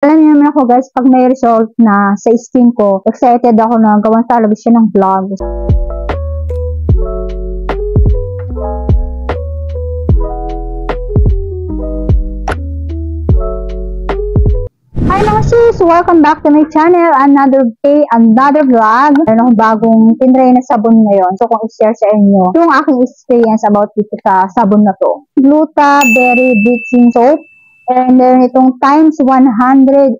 Alam niyo naman ako guys, pag may result na sa skin ko, excited ako na gawan talaga siya ng vlog. Hi mga sis! Welcome back to my channel. Another day, another vlog. Meron akong bagong tinry na sabon ngayon. So kung i-share sa inyo yung aking experience about dito sa sabon na to. Gluta Berry Bleaching Soap. And then itong times 100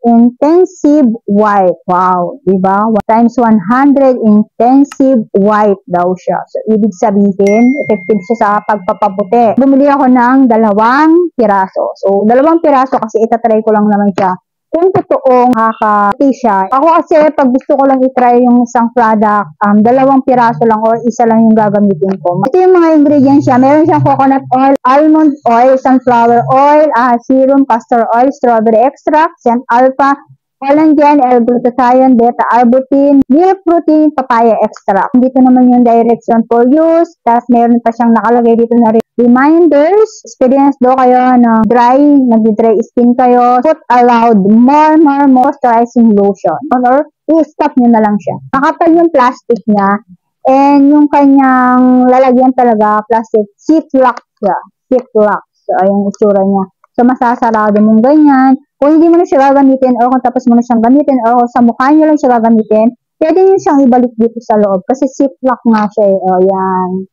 intensive white. Wow, diba? Times 100 intensive white daw siya. So, ibig sabihin, effective siya sa pagpapaputi. Bumili ako ng 2 piraso. So, 2 piraso kasi itatry ko lang naman siya. Kung totoong nakaka-puti siya. Ako kasi, pag gusto ko lang itry yung isang product, 2 piraso lang or isa lang yung gagamitin ko. Ito yung mga ingredients siya. Meron siyang coconut oil, almond oil, sunflower oil, serum, castor oil, strawberry extract, scent alpha, collagen, L-glutathione, beta-arbutin, milk protein, papaya extract. Dito naman yung direction for use. Tapos meron pa siyang nakalagay dito na reminders. Experience daw kayo na nag-dry skin kayo. Put allowed more moisturizing lotion. Or i-stop nyo na lang siya. Makapal yung plastic niya. And yung kanyang lalagyan talaga, plastic, zip-lock siya. Zip-lock. So, ayun itsura niya. So, masasarado mong ganyan. Kung hindi mo na siya gagamitin, o kung tapos mo na siyang gamitin, o sa mukha nyo lang siya gagamitin, pwede nyo siyang ibalik dito sa loob. Kasi zip-lock nga siya. O, yan.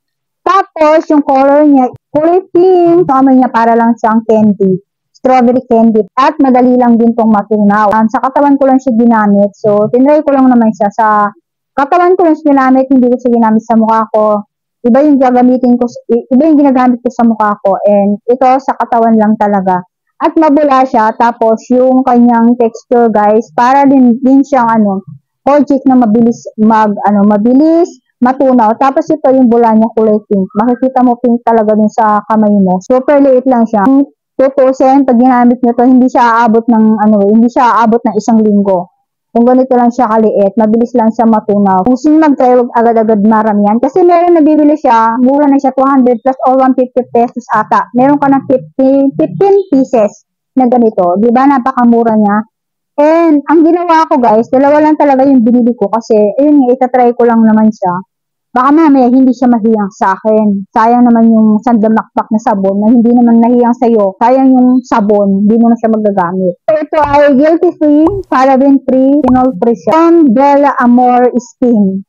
Tapos, yung color niya, kulay pink. So, amoy niya para lang siyang candy. Strawberry candy. At madali lang din tong matunaw. Sa katawan ko lang siya ginamit. So, tinry ko lang naman siya. Sa katawan ko lang siya ginamit. Hindi ko siya ginamit sa mukha ko. Iba yung gagamitin ko. Iba yung ginagamit ko sa mukha ko. And ito, sa katawan lang talaga. At mabula siya. Tapos, yung kanyang texture, guys, para din siyang, project na mabilis matunaw. Tapos ito yung bula niya kulay pink. Makikita mo pink talaga dun sa kamay mo. Super liit lang siya. Tutusin, pag ginamit nyo to, hindi siya aabot ng 1 linggo. Kung ganito lang siya kaliit, mabilis lang siya matunaw. Kung sino mag-try, wag agad-agad maramihan. Kasi meron nabibili siya, mura na siya, 200 plus or 150 pesos ata. Meron ka ng 15 pieces na ganito. Diba? Napakamura niya. And, ang ginawa ko guys, 2 lang talaga yung binili ko kasi, ayun nga, itatry ko lang naman siya. Baka mamaya hindi siya mahiyang sa akin. Sayang naman yung sandamakpak na sabon na hindi naman nahiyang sa'yo. Sayang yung sabon, hindi mo na siya magagamit. So, ito ay guilty-free, paraben-free, phenol-free siya. From Bella Amor Skin.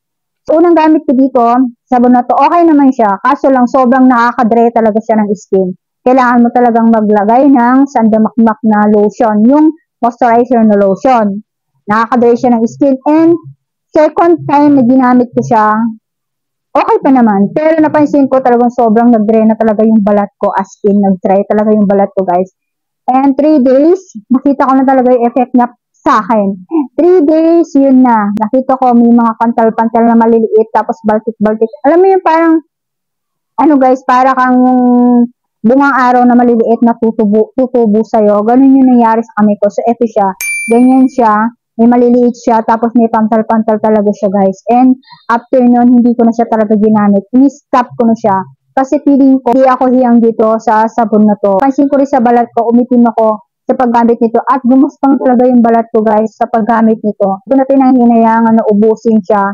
So, unang gamit ko dito, sabon na to, okay naman siya. Kaso lang, sobrang nakaka-dry talaga siya ng skin. Kailangan mo talagang maglagay ng sandamakmak na lotion. Yung moisturizer na lotion. Nakaka-dry siya ng skin. And second time na ginamit ko siya, okay pa naman. Pero napansin ko talagang sobrang nag-dry na talaga yung balat ko. As in, nag-dry talaga yung balat ko, guys. And 3 days, nakita ko na talaga yung effect niya sa akin. 3 days, yun na. Nakita ko may mga pantal-pantal na maliliit, tapos baltik-baltik. Alam mo yung parang, guys, para kang bungang araw na maliliit na tutubo sa'yo. Ganun yung nangyari sa kami ko. So, eto siya. Ganyan siya. May maliliit siya. Tapos may pantal-pantal talaga siya, guys. And after nun, hindi ko na siya talaga ginamit. Ini-stop ko na siya. Kasi feeling ko, hindi ako hiyang dito sa sabon na to. Pansin ko rin sa balat ko, umitim ako sa paggamit nito. At gumuspang talaga yung balat ko, guys, sa paggamit nito. Ito na pinanghinayangan na ubusin siya.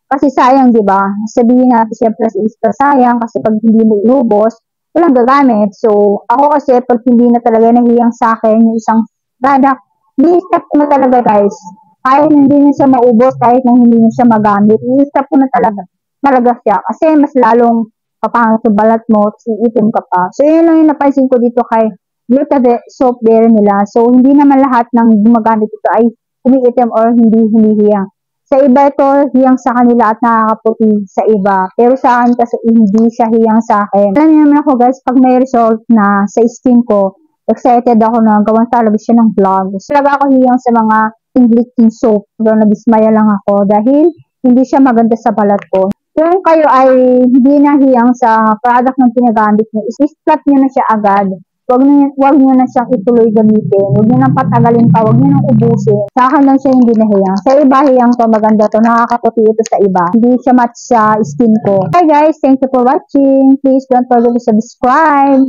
Kasi sayang, di ba? Sabihin natin, siyempre, sayang. Kasi pag hindi mo iubos, walang gagamit. So, ako kasi, pag hindi na talaga nahiyang sa akin, yung isang product, i-stop ko na talaga, guys. Kahit hindi na siya maubos, kahit na hindi na siya magamit, i-stop ko na talaga siya. Kasi mas lalong papangit yung balat mo, iitim ka pa. So, yun lang yung napansin ko dito kay Gluta Soap Berry nila. So, hindi naman lahat ng gumagamit ito ay umiitim or hindi humihiyang. Sa iba ito, hiyang sa kanila at nakakaputi sa iba. Pero sa akin kasi hindi siya hiyang sa akin. Alam niyo naman ako guys, pag may result na sa skin ko, excited ako na gawan talaga siya ng vlog. So, talaga ako hiyang sa mga bleaching soap. Pero nabismaya lang ako dahil hindi siya maganda sa balat ko. Kung kayo ay hindi na hiyang sa product ng pinagamit niyo, i-stop niyo na siya agad. Huwag nyo na siyang ituloy gamitin. Huwag nyo nang patagalin pa. Huwag nyo nang ubusin. Sa akin lang siya hindi nahiyang. Sa iba hiyang to. Maganda to. Nakakaputi ito sa iba. Hindi siya match sa skin ko. Hi guys. Thank you for watching. Please don't forget to subscribe.